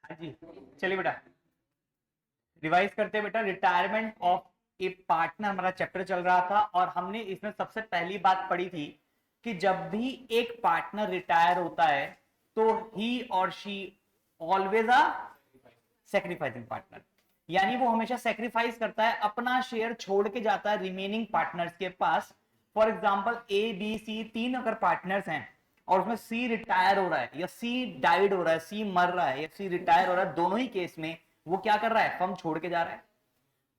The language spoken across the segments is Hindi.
हाँ जी, चलिए बेटा रिवाइज करते हैं बेटा। रिटायरमेंट ऑफ ए पार्टनर हमारा चैप्टर चल रहा था और हमने इसमें सबसे पहली बात पढ़ी थी कि जब भी एक पार्टनर रिटायर होता है तो ही और she always a sacrificing partner, यानी वो हमेशा सेक्रीफाइस करता है, अपना शेयर छोड़ के जाता है रिमेनिंग पार्टनर्स के पास। For example a B C तीन अगर पार्टनर्स हैं और उसमें सी रिटायर हो रहा है या सी डाइड हो रहा है, सी मर रहा है या सी रिटायर हो रहा है, दोनों ही केस में वो क्या कर रहा है, फर्म छोड़ के जा रहा है।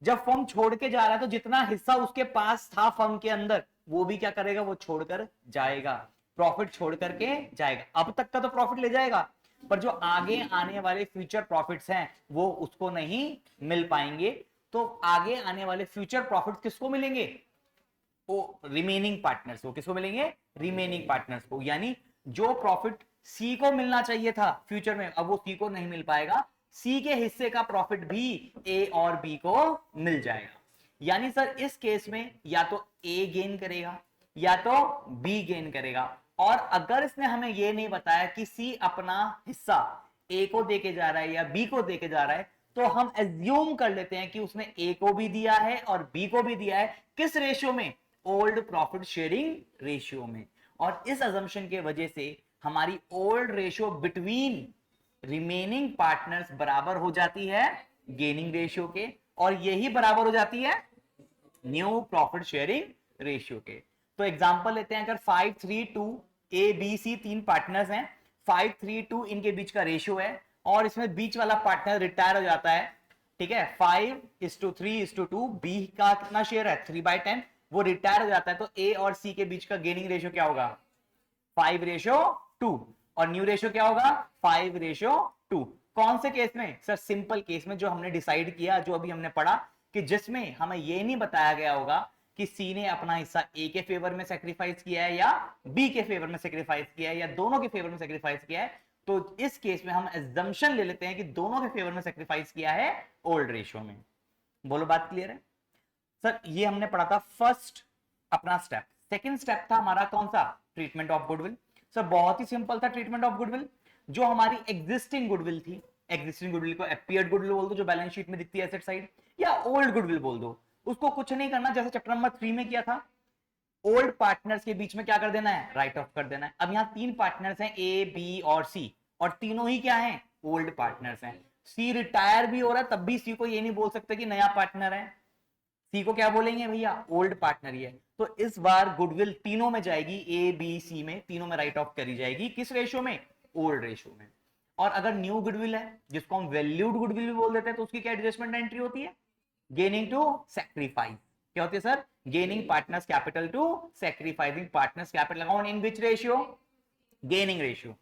जब फर्म छोड़ के जा रहा है तो जितना हिस्सा उसके पास था फर्म के अंदर वो भी क्या करेगा, वो छोड़कर जाएगा, प्रॉफिट छोड़ करके जाएगा। अब तक का तो प्रॉफिट ले जाएगा पर जो आगे आने वाले फ्यूचर प्रॉफिट्स हैं वो उसको नहीं मिल पाएंगे। तो आगे आने वाले फ्यूचर प्रॉफिट किसको मिलेंगे, वो रिमेनिंग पार्टनर्स को। किसको मिलेंगे, रिमेनिंग पार्टनर्स को। यानी जो प्रॉफिट सी को मिलना चाहिए था फ्यूचर में अब वो सी को नहीं मिल पाएगा, सी के हिस्से का प्रॉफिट भी ए और बी को मिल जाएगा। यानी सर इस केस में या तो ए गेन करेगा या तो बी गेन करेगा। और अगर इसने हमें यह नहीं बताया कि सी अपना हिस्सा ए को देके जा रहा है या बी को देके जा रहा है तो हम एज्यूम कर लेते हैं कि उसने ए को भी दिया है और बी को भी दिया है। किस रेशियो में, ओल्ड प्रॉफिट शेयरिंग रेशियो में। और इस अजम्पशन के वजह से हमारी old ratio between remaining partners बराबर हो जाती है गेनिंग रेशियो के, और यही बराबर हो जाती है न्यू प्रॉफिट शेयरिंग रेशियो के। तो एग्जांपल लेते हैं, अगर 5:3:2 ए बी सी तीन पार्टनर्स हैं, 5:3:2 इनके बीच का रेशियो है और इसमें बीच वाला पार्टनर रिटायर हो जाता है, ठीक है, 5:3:2, बी का कितना शेयर है 3/10, वो रिटायर हो जाता है तो ए और सी के बीच का गेनिंग रेशियो क्या होगा 5:2 और न्यू रेशियो क्या होगा 5:2। कौन से केस में सर, सिंपल केस में जो हमने डिसाइड किया, जो अभी हमने पढ़ा कि जिसमें हमें यह नहीं बताया गया होगा कि सी ने अपना हिस्सा ए के फेवर में सेक्रीफाइस किया है या बी के फेवर में सेक्रीफाइस किया है या दोनों के फेवर में सेक्रीफाइस किया है। तो इस केस में हम एजम्पशन ले लेते हैं कि दोनों के फेवर में सेक्रीफाइस किया है ओल्ड रेशियो में। बोलो बात क्लियर है सर। ये हमने पढ़ा था फर्स्ट अपना स्टेप। सेकंड स्टेप था हमारा कौन सा, ट्रीटमेंट ऑफ गुडविल। सर बहुत ही सिंपल था ट्रीटमेंट ऑफ गुडविल। जो हमारी एग्जिस्टिंग गुडविल थी, एग्जिस्टिंग गुडविल को एपियर्ड गुडविल बोल दो जो बैलेंस शीट में दिखती है एसेट साइड, या ओल्ड गुडविल बोल दो, उसको कुछ नहीं करना, जैसे चैप्टर नंबर 3 में किया था। ओल्ड पार्टनर्स के बीच में क्या कर देना है, राइट ऑफ कर देना है। अब यहां तीन पार्टनर्स हैं ए बी और सी, और तीनों ही क्या हैं, ओल्ड पार्टनर्स हैं। सी रिटायर भी हो रहा है तब भी सी को ये नहीं बोल सकते कि नया पार्टनर है, सी को क्या बोलेंगे भैया, ओल्ड पार्टनर ही है। तो इस बार गुडविल तीनों में जाएगी, ए बी सी में तीनों में राइट ऑफ करी जाएगी। किस रेशियो में, ओल्ड रेशियो में। और अगर न्यू गुडविल है जिसको हम वैल्यूड गुडविल भी बोल देते हैं तो उसकी क्या एडजस्टमेंट एंट्री होती है, गेनिंग टू सैक्रिफाइस। क्या होती है sir, gaining partners capital to sacrificing partners capital account in which ratio, gaining ratio.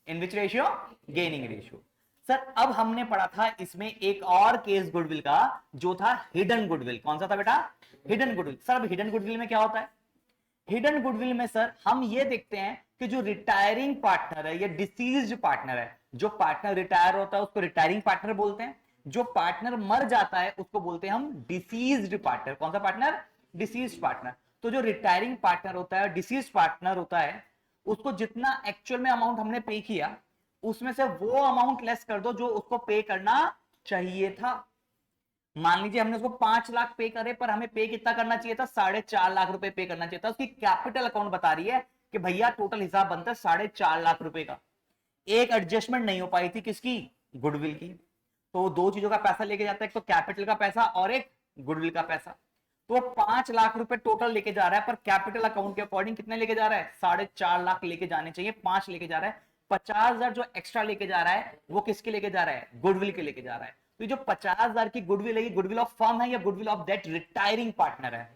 In which ratio, gaining ratio. Sir अब हमने पढ़ा था इसमें एक और केस गुडविल का जो था हिडन गुडविल। कौन सा था बेटा, हिडन गुडविल। सर अब हिडन गुडविल में क्या होता है, हिडन गुडविल में सर हम ये देखते हैं कि जो रिटायरिंग पार्टनर है या डिसीज्ड पार्टनर है, जो पार्टनर रिटायर होता है उसको रिटायरिंग पार्टनर बोलते हैं, जो पार्टनर मर जाता है उसको बोलते हैं हम डिसीज्ड पार्टनर। कौन सा पार्टनर, डिसीज्ड पार्टनर। तो जो रिटायरिंग पार्टनर होता है, डिसीज्ड पार्टनर होता है, उसको जितना एक्चुअल में अमाउंट हमने पे किया उसमें से वो अमाउंट लेस कर दो जो उसको पे करना चाहिए था। मान लीजिए हमने उसको 5 लाख पे करे पर हमें पे कितना करना चाहिए था, 4.5 लाख रुपए पे करना चाहिए था। उसकी कैपिटल अकाउंट बता रही है कि भैया टोटल हिसाब बनता है 4.5 लाख रुपए का। एक एडजस्टमेंट नहीं हो पाई थी किसकी, गुडविल की। तो दो चीजों का पैसा लेके जाता है, एक तो कैपिटल का पैसा और एक गुडविल का पैसा। तो 5 लाख रुपए टोटल लेके जा रहा है पर कैपिटल अकाउंट के अकॉर्डिंग कितने लेके जा रहा है, 4.5 लाख लेके जाने चाहिए, 5 लेके जा रहा है। 50,000 जो एक्स्ट्रा लेके जा रहा है वो किसके लेके जा रहा है, गुडविल के लेके जा रहा है। तो जो 50,000 की गुडविल है, गुडविल ऑफ फर्म है या goodwill of that retiring partner है,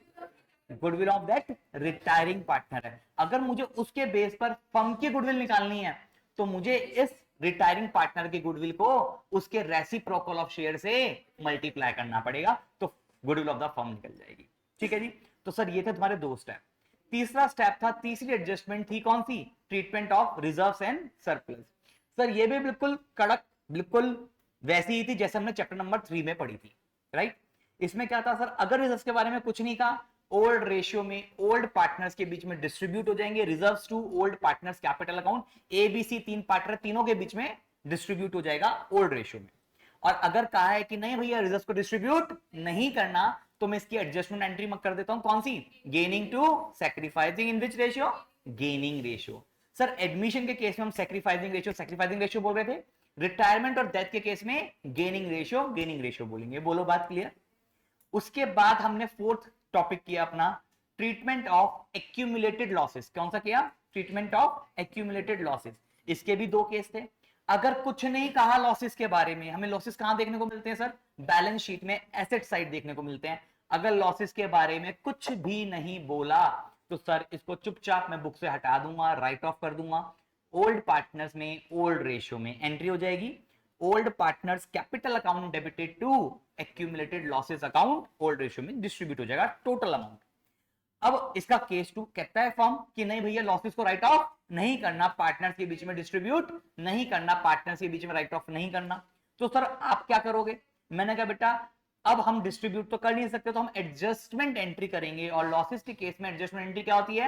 goodwill of that retiring partner है। अगर मुझे उसके बेस पर फर्म की गुडविल निकालनी है तो मुझे इस रिटायरिंग पार्टनर की गुडविल को उसके रेसिप्रोकल ऑफ शेयर से मल्टीप्लाई करना पड़ेगा, तो गुडविल ऑफ द फर्म निकल जाएगी। ठीक है जी। तो सर ये थे तुम्हारे दो स्टेप। तीसरा स्टेप था, तीसरी एडजस्टमेंट थी कौन सी, treatment of reserves and surplus. Sir ये भी बिल्कुल कड़क, बिल्कुल वैसी ही थी जैसे हमने चैप्टर नंबर 3 में पढ़ी थी, राइट। इसमें क्या था सर, अगर रिजर्व्स के बारे में कुछ नहीं कहा, ओल्ड रेशियो में ओल्ड पार्टनर्स के बीच में डिस्ट्रीब्यूट हो जाएंगे reserves to old partners capital account. A B C तीन पार्टनर, तीनों के बीच में डिस्ट्रीब्यूट हो जाएगा ओल्ड रेशियो में। और अगर कहा है कि नहीं भैया रिजर्व को डिस्ट्रीब्यूट नहीं करना, तो मैं इसकी एडजस्टमेंट एंट्री में कर देता हूं, कौन सी, gaining to sacrificing, in which ratio, gaining ratio. Sir admission के केस में हम सैक्रिफाइसिंग रेशियो बोल रहे थे, रिटायरमेंट और डेथ के केस में गेनिंग रेशियो बोलेंगे। बोलो बात क्लियर। उसके बाद हमने फोर्थ टॉपिक किया अपना ट्रीटमेंट ऑफ एक्यूमुलेटेड लॉसेस। कौन सा किया, ट्रीटमेंट ऑफ एक्यूमुलेटेड लॉसेस। इसके भी दो केस थे। अगर कुछ नहीं कहा लॉसेस के बारे में, हमें लॉसेस कहां देखने को मिलते हैं सर, बैलेंस शीट में एसेट साइड देखने को मिलते हैं। अगर लॉसेस के बारे में कुछ भी नहीं बोला तो सर इसको चुपचाप मैं बुक से हटा दूंगा, राइट ऑफ कर दूंगा। ओल्ड पार्टनर्स में ओल्ड रेशियो में एंट्री हो जाएगी, old partners capital account debited to accumulated losses account, old ratio में डिस्ट्रीब्यूट हो जाएगा टोटल अमाउंट। अब इसका केस 2 कहता है फॉर्म कि नहीं भैया लॉसेस को राइट ऑफ नहीं करना, पार्टनर्स के बीच में डिस्ट्रीब्यूट नहीं करना, पार्टनर्स के बीच में राइट ऑफ नहीं करना। तो सर आप क्या करोगे, मैंने कहा बेटा अब हम डिस्ट्रीब्यूट तो कर नहीं सकते, तो हम एडजस्टमेंट एंट्री करेंगे। और लॉसेस के केस में एडजस्टमेंट एंट्री क्या होती है,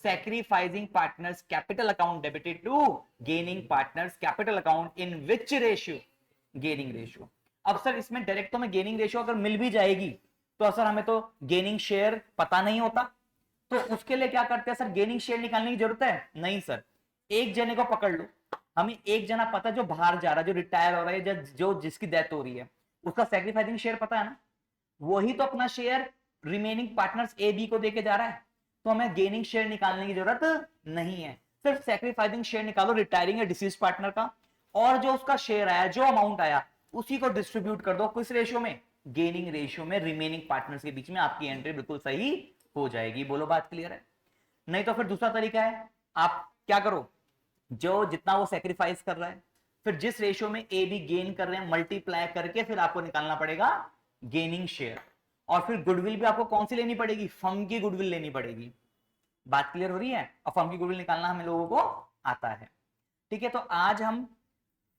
sacrificing partners capital account debited to gaining partners capital account, in which ratio, gaining ratio. अब सर इसमें डायरेक्ट तो मैं गेनिंग रेशियो अगर मिल भी जाएगी तो सर हमें तो गेनिंग शेयर पता नहीं होता, तो उसके लिए क्या करते हैं सर, गेनिंग शेयर निकालने की जरूरत है नहीं सर। एक जने को पकड़ लो, हमें एक जना पता जो बाहर जा रहा है, जो रिटायर हो रहा है, जो जिसकी डेथ हो रही है, उसका सैक्रिफाइसिंग शेयर पता है ना, वही तो अपना share remaining partners A B को देके जा रहा है, तो हमें गेनिंग शेयर निकालने की जरूरत नहीं है। सिर्फ सैक्रिफाइसिंग शेयर निकालो रिटायरिंग या डिसीज पार्टनर का, और जो उसका शेयर आया, जो अमाउंट आया, उसी को डिस्ट्रीब्यूट कर दो किस रेशियो में, गेनिंग रेशियो में, रिमेनिंग पार्टनर्स के बीच में। आपकी एंट्री बिल्कुल सही हो जाएगी। बोलो बात क्लियर है। नहीं तो फिर दूसरा तरीका है, आप क्या करो, जो जितना वो सेक्रीफाइस कर रहा है, फिर जिस रेशियो में ए बी गेन कर रहे हैं, मल्टीप्लाई करके फिर आपको निकालना पड़ेगा गेनिंग शेयर। और फिर गुडविल भी आपको कौन सी लेनी पड़ेगी, फर्म की गुडविल लेनी पड़ेगी। बात क्लियर हो रही है। और फर्म की गुडविल निकालना हमें लोगों को आता है। ठीक है, तो आज हम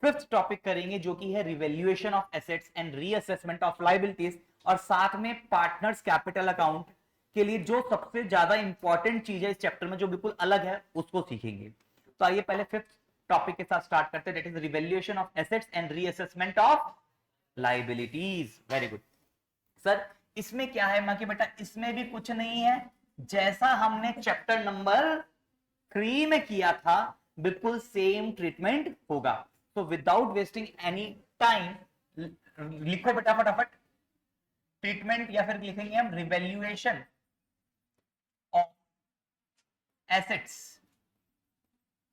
फिफ्थ टॉपिक करेंगे जो कि है revaluation of assets and reassessment of liabilities, और साथ में पार्टनर्स कैपिटल अकाउंट के लिए जो सबसे ज्यादा इंपॉर्टेंट चीज है इस चैप्टर में, जो बिल्कुल अलग है, उसको सीखेंगे। तो आइए पहले फिफ्थ टॉपिक के साथ स्टार्ट करते हैं, that is revaluation of assets and reassessment of liabilities. Very good sir. इसमें क्या है मां बेटा, इसमें भी कुछ नहीं है, जैसा हमने चैप्टर नंबर 3 में किया था बिल्कुल सेम ट्रीटमेंट होगा। तो विदाउट वेस्टिंग एनी टाइम लिखो बेटा फटाफट ट्रीटमेंट, या फिर लिखेंगे हम revaluation of assets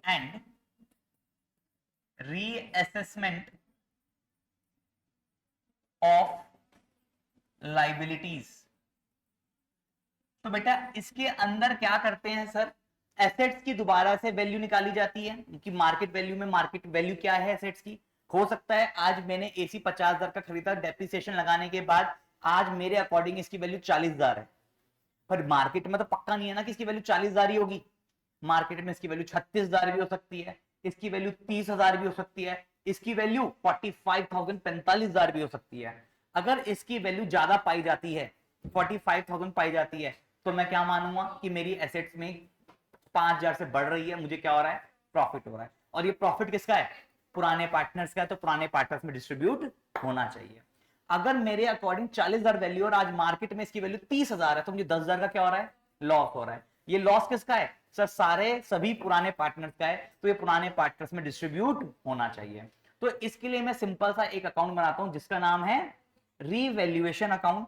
and reassessment of liabilities. तो बेटा इसके अंदर क्या करते हैं सर, एसेट्स की दोबारा से वैल्यू निकाली जाती है कि मार्केट वैल्यू में, मार्केट वैल्यू क्या है एसेट्स की। हो सकता है आज मैंने एसी 50,000 का खरीदा, डेप्रिसिएशन लगाने के बाद आज मेरे अकॉर्डिंग इसकी वैल्यू 40,000 है, पर मार्केट में तो पक्का नहीं है ना कि इसकी वैल्यू 40,000 ही होगी। मार्केट में इसकी वैल्यू 36,000 भी हो सकती है, इसकी वैल्यू 30,000 भी हो सकती है, इसकी वैल्यू 45,000 45,000 भी हो सकती है। अगर इसकी वैल्यू ज्यादा पाई जाती है, 45,000 पाई जाती है, तो मैं क्या मानूंगा कि मेरी एसेट्स में 5,000 से बढ़ रही है, मुझे क्या हो रहा है, प्रॉफिट हो रहा है। और ये प्रॉफिट किसका है, पुराने पार्टनर्स का है, तो पुराने पार्टनर्स में डिस्ट्रीब्यूट होना चाहिए। अगर मेरे अकॉर्डिंग 40,000 वैल्यू और आज मार्केट में इसकी वैल्यू 30,000 है, तो मुझे 10,000 का क्या हो रहा है, लॉस हो रहा है। ये लॉस किसका है सर, सारे सभी पुराने पार्टनर्स का है, तो ये पुराने पार्टनर्स में डिस्ट्रीब्यूट होना चाहिए। तो इसके लिए मैं सिंपल सा एक अकाउंट बनाता हूं जिसका नाम है रीवैल्यूएशन अकाउंट।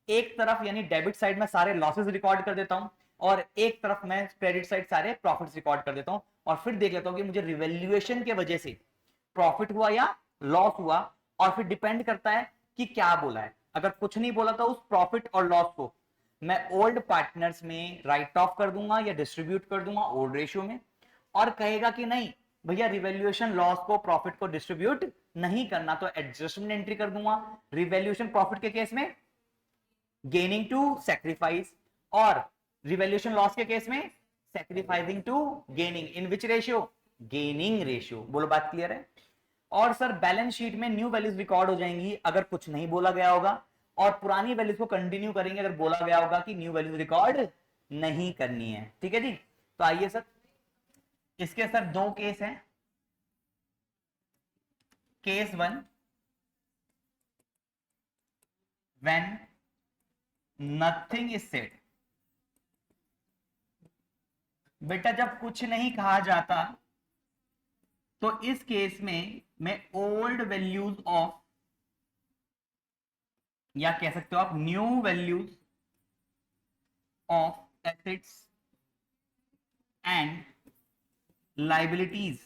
एक तरफ यानी डेबिट साइड में सारे लॉसेस रिकॉर्ड कर देता हूं, और एक तरफ मैं क्रेडिट साइड सारे प्रॉफिट्स रिकॉर्ड कर देता हूं, और फिर देख लेता हूं कि मुझे रिवैल्यूएशन के वजह से प्रॉफिट हुआ या लॉस हुआ। और फिर डिपेंड करता है कि क्या बोला है। अगर कुछ नहीं बोला तो उस प्रॉफिट और लॉस को मैं ओल्ड पार्टनर्स में राइट ऑफ कर दूंगा या डिस्ट्रीब्यूट कर दूंगा ओल्ड रेशियो में। और कहेगा कि नहीं भैया रिवैल्यूएशन लॉस को प्रॉफिट को डिस्ट्रीब्यूट नहीं करना, तो एडजस्टमेंट एंट्री कर दूंगा। रिवैल्यूएशन प्रॉफिट के केस में गेनिंग टू सैक्रिफाइस, और रिवैल्यूएशन लॉस के केस में sacrificing to gaining, in which ratio, gaining ratio. बोलो बात क्लियर है। और सर बैलेंस शीट में न्यू वैल्यूज रिकॉर्ड हो जाएंगी अगर कुछ नहीं बोला गया होगा, और पुरानी वैल्यूज को कंटिन्यू करेंगे अगर बोला गया होगा कि न्यू वैल्यूज रिकॉर्ड नहीं करनी है। ठीक है जी। तो आइए सर, इसके सर दो केस हैं। Case 1, when nothing is said. बेटा जब कुछ नहीं कहा जाता तो इस केस में मैं ओल्ड वैल्यूज ऑफ, या कह सकते हो आप new values of assets and liabilities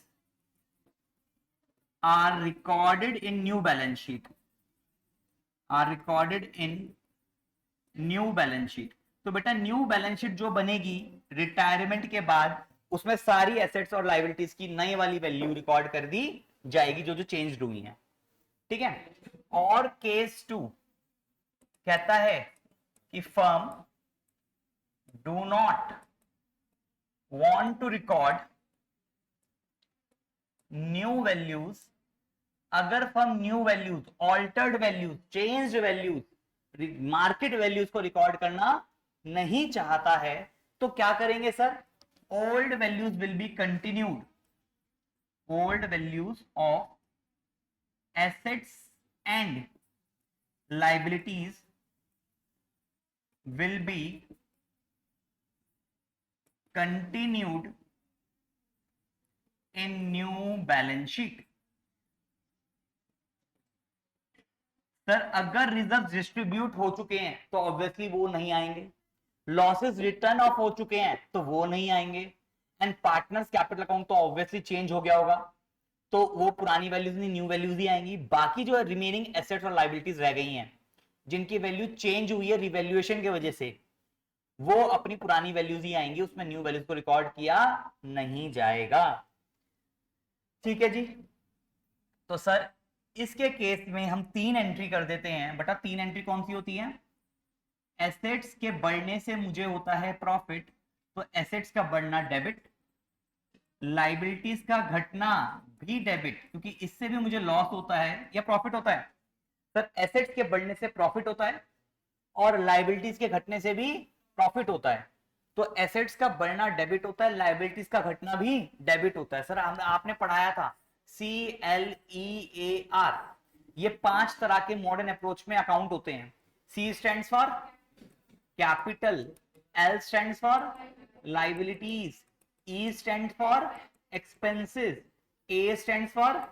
are recorded in new balance sheet, are recorded in new balance sheet. तो बेटा न्यू बैलेंस शीट जो बनेगी रिटायरमेंट के बाद, उसमें सारी एसेट्स और लाइबिलिटीज की नई वाली वैल्यू रिकॉर्ड कर दी जाएगी जो जो चेंज हुई है। ठीक है। और केस 2 कहता है कि firm do not want to record new values. अगर firm new values, altered values, changed values, market values को रिकॉर्ड करना नहीं चाहता है तो क्या करेंगे sir? Old values will be continued, old values of assets and liabilities will be continued in new balance sheet। Sir अगर रिजर्व डिस्ट्रीब्यूट हो चुके हैं तो ऑब्वियसली वो नहीं आएंगे, लॉसेस रिटर्न ऑफ हो चुके हैं तो वो नहीं आएंगे, एंड पार्टनर्स कैपिटल अकाउंट तो ऑब्वियसली चेंज हो गया होगा तो वो पुरानी वैल्यूज नहीं न्यू वैल्यूज ही आएंगी। बाकी जो रिमेनिंग एसेट्स और लाइबिलिटीज रह गई हैं जिनकी वैल्यू चेंज हुई है रिवैल्यूएशन की वजह से, वो अपनी पुरानी वैल्यूज ही आएंगी, उसमें न्यू वैल्यूज को रिकॉर्ड किया नहीं जाएगा। ठीक है जी। तो सर इसके केस में हम 3 एंट्री कर देते हैं। बेटा 3 एंट्री कौन सी होती है? एसेट्स के बढ़ने से मुझे होता है प्रॉफिट, तो एसेट्स का बढ़ना डेबिट, लाइबिलिटीज का घटना भी डेबिट क्योंकि इससे भी मुझे लॉस होता है या प्रॉफिट होता है। सर एसेट्स के बढ़ने से प्रॉफिट होता है और लाइबिलिटीज के घटने से भी प्रॉफिट होता है। तो एसेट्स का बढ़ना डेबिट होता है, लाइबिलिटीज का घटना भी डेबिट होता है। सर आपने पढ़ाया था CLEAR, ये 5 तरह के मॉडर्न अप्रोच में अकाउंट होते हैं। C stands for capital, L stands for liabilities, E stands for expenses, A stands for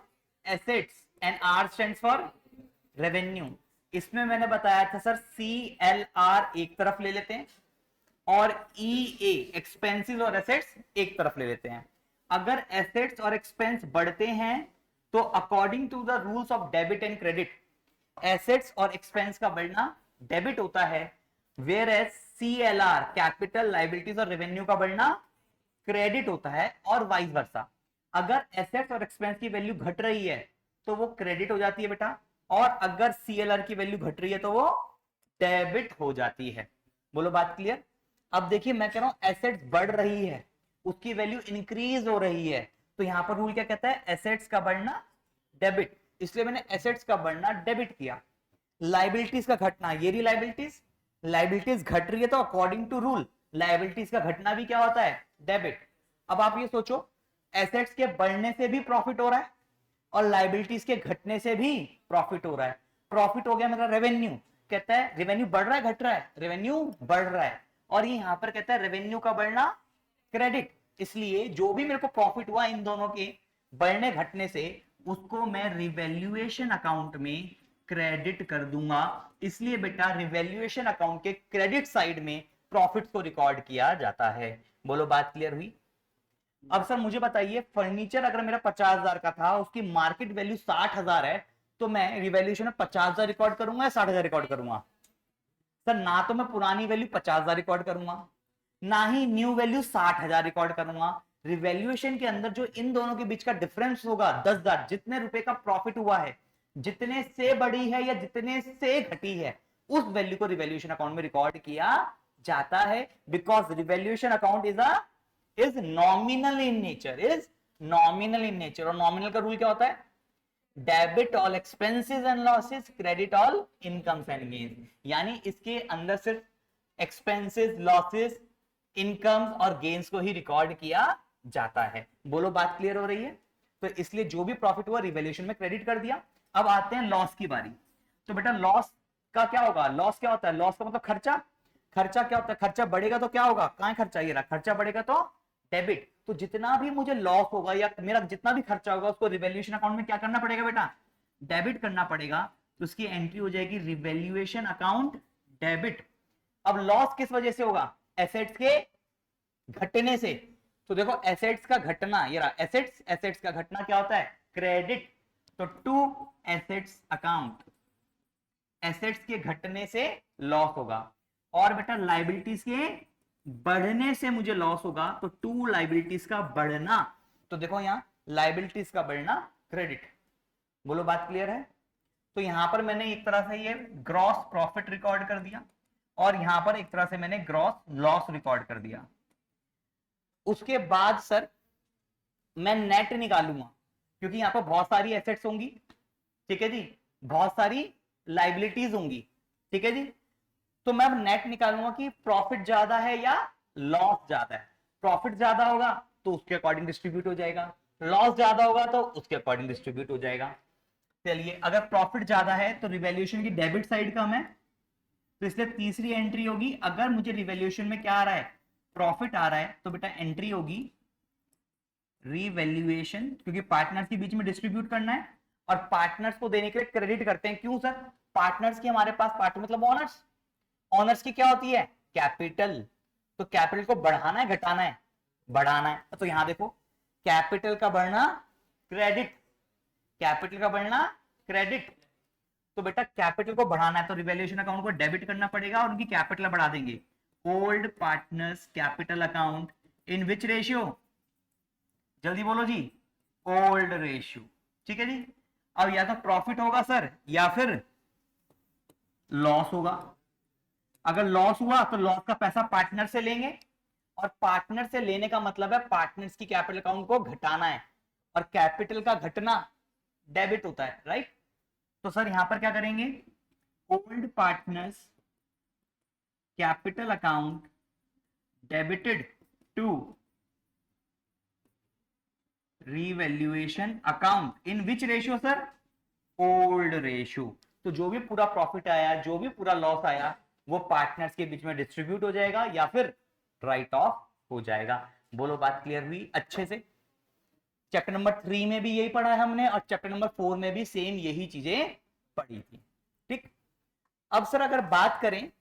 assets and R stands for revenue. इसमें मैंने बताया था सर CLR एक तरफ ले लेते हैं और EA एक्सपेंसेस और एसेट्स एक तरफ ले लेते हैं। अगर एसेट्स और एक्सपेंस बढ़ते हैं तो according to the rules of debit and credit assets और एक्सपेंस का बढ़ना डेबिट होता है, whereas CLR capital, liabilities और रेवेन्यू का बढ़ना क्रेडिट होता है, और वाइस वर्सा। अगर एसेट्स और एक्सपेंस की वैल्यू घट रही है तो वो क्रेडिट हो जाती है बेटा, और अगर CLR की वैल्यू घट रही है तो वो डेबिट हो जाती है। बोलो बात क्लियर? अब देखिए मैं कह रहा हूं एसेट्स बढ़ रही है, उसकी वैल्यू इंक्रीज हो रही है, तो यहां पर रूल क्या कहता है? एसेट्स का बढ़ना डेबिट, इसलिए मैंने एसेट्स का बढ़ना डेबिट किया। लाइबिलिटीज का घटना, ये रही लाइबिलिटीज, लाइबिलिटीज घट रही है तो अकॉर्डिंग टू रूल लाइबिलिटीज का घटना भी क्या होता है? डेबिट। अब आप ये सोचो एसेट्स के बढ़ने से भी प्रॉफिट हो रहा है और लाइबिलिटीज के घटने से भी प्रॉफिट हो रहा है। प्रॉफिट हो गया मेरा रेवेन्यू, कहता है रेवेन्यू बढ़ रहा है घट रहा है? रेवेन्यू बढ़ रहा है, और ये यहां पर कहता है रेवेन्यू का बढ़ना क्रेडिट, इसलिए जो भी मेरे को प्रॉफिट हुआ इन दोनों के बढ़ने घटने से उसको मैं रिवैल्यूएशन अकाउंट में क्रेडिट कर दूंगा। इसलिए बेटा रिवैल्यूएशन अकाउंट के क्रेडिट साइड में प्रॉफिट को रिकॉर्ड किया जाता है। बोलो बात क्लियर हुई? अब सर मुझे बताइए फर्नीचर अगर मेरा 50,000 का था, उसकी मार्केट वैल्यू 60,000 है, तो मैं रिवैल्यूएशन में 50,000 रिकॉर्ड करूंगा या 60,000 रिकॉर्ड करूंगा? सर ना तो मैं पुरानी वैल्यू 50,000 रिकॉर्ड करूंगा, ना ही न्यू वैल्यू 60,000 रिकॉर्ड करूंगा। रिवैल्यूएशन के अंदर जो इन दोनों के बीच का डिफरेंस होगा 10,000, जितने रुपए का प्रॉफिट हुआ है, जितने से बड़ी है या जितने से घटी है, उस वैल्यू को रिवैल्यूएशन अकाउंट में रिकॉर्ड किया जाता है, because revaluation account is nominal in nature, is nominal in nature. और नॉमिनल का रूल क्या होता है? Debit all expenses and losses, credit all incomes and gains. यानी इसके अंदर सिर्फ एक्सपेंसेस, लॉसेस, इनकम्स और गेन्स को ही रिकॉर्ड किया जाता है। बोलो बात क्लियर हो रही है? तो इसलिए जो भी प्रॉफिट हुआ रिवैल्यूएशन में क्रेडिट कर दिया। अब आते हैं लॉस की बारी। तो बेटा लॉस का क्या होगा, लॉस क्या होता है, लॉस का मतलब खर्चा। खर्चा क्या होता है, खर्चा बढ़ेगा तो क्या होगा, कहां खर्चा, ये रहा, खर्चा बढ़ेगा तो डेबिट। तो जितना भी मुझे लॉस होगा या मेरा जितना भी खर्चा होगा उसको रिवैल्यूएशन अकाउंट में क्या करना पड़ेगा बेटा, डेबिट करना पड़ेगा। तो उसकी एंट्री हो जाएगी रिवैल्यूएशन अकाउंट डेबिट। अब लॉस किस वजह से होगा, एसेट्स के घटने से। तो देखो एसेट्स का घटना, ये रहा एसेट्स, एसेट्स का घटना क्या होता है, क्रेडिट। तो टू एसेट्स अकाउंट, एसेट्स के घटने से लॉस होगा। और बेटा लाइबिलिटीज के बढ़ने से मुझे लॉस होगा, तो टू लाइबिलिटीज का बढ़ना। तो देखो यहां लाइबिलिटीज का बढ़ना क्रेडिट। बोलो बात क्लियर है। तो यहां पर मैंने एक तरह से ये ग्रॉस प्रॉफिट रिकॉर्ड कर दिया और यहां पर एक तरह से मैंने ग्रॉस लॉस रिकॉर्ड कर दिया। उसके बाद सर मैं नेट निकालूंगा, क्योंकि यहां पर बहुत सारी एसेट्स होंगी, ठीक है जी, बहुत सारी लाइबिलिटीज होंगी, ठीक है जी। तो मैं अब नेट निकालूंगा कि प्रॉफिट ज्यादा है या लॉस ज्यादा है। प्रॉफिट ज्यादा होगा तो उसके अकॉर्डिंग डिस्ट्रीब्यूट हो जाएगा, लॉस ज्यादा होगा तो उसके अकॉर्डिंग डिस्ट्रीब्यूट हो जाएगा। चलिए अगर प्रॉफिट ज्यादा है तो रिवैल्यूएशन की डेबिट साइड कम है, तो इसलिए तीसरी एंट्री होगी, अगर मुझे रिवैल्यूएशन में क्या आ रहा है, प्रॉफिट आ रहा है, तो बेटा एंट्री होगी रिवैल्यूएशन, क्योंकि पार्टनर्स के बीच में डिस्ट्रीब्यूट करना है और पार्टनर्स को देने के लिए क्रेडिट करते हैं। क्यों सर, पार्टनर्स की हमारे पास, पार्टनर मतलब ओनर्स, ओनर्स की क्या होती है, कैपिटल। तो कैपिटल को बढ़ाना है घटाना है, बढ़ाना है। तो यहां देखो कैपिटल का बढ़ना क्रेडिट, कैपिटल का बढ़ना क्रेडिट। तो बेटा कैपिटल को बढ़ाना है तो रिवैल्यूएशन अकाउंट को डेबिट करना पड़ेगा और उनकी कैपिटल बढ़ा देंगे। Old partners capital account in which ratio, जल्दी बोलो जी, ओल्ड रेशियो, ठीक है जी। अब या तो प्रॉफिट होगा सर या फिर लॉस होगा। अगर लॉस हुआ तो लॉस का पैसा पार्टनर से लेंगे, और पार्टनर से लेने का मतलब है पार्टनर्स की कैपिटल अकाउंट को घटाना है, और कैपिटल का घटना डेबिट होता है, राइट। तो सर यहां पर क्या करेंगे, old partners capital account debited to revaluation account in which ratio sir, old ratio. तो जो भी पूरा प्रॉफिट आया, जो भी पूरा लॉस आया, वो पार्टनर्स के बीच में डिस्ट्रीब्यूट हो जाएगा या फिर राइट ऑफ हो जाएगा। बोलो बात क्लियर हुई अच्छे से। चैप्टर नंबर 3 में भी यही पढ़ा है हमने और चैप्टर नंबर 4 में भी सेम यही चीजें पढ़ी थी, ठीक। अब सर अगर बात करें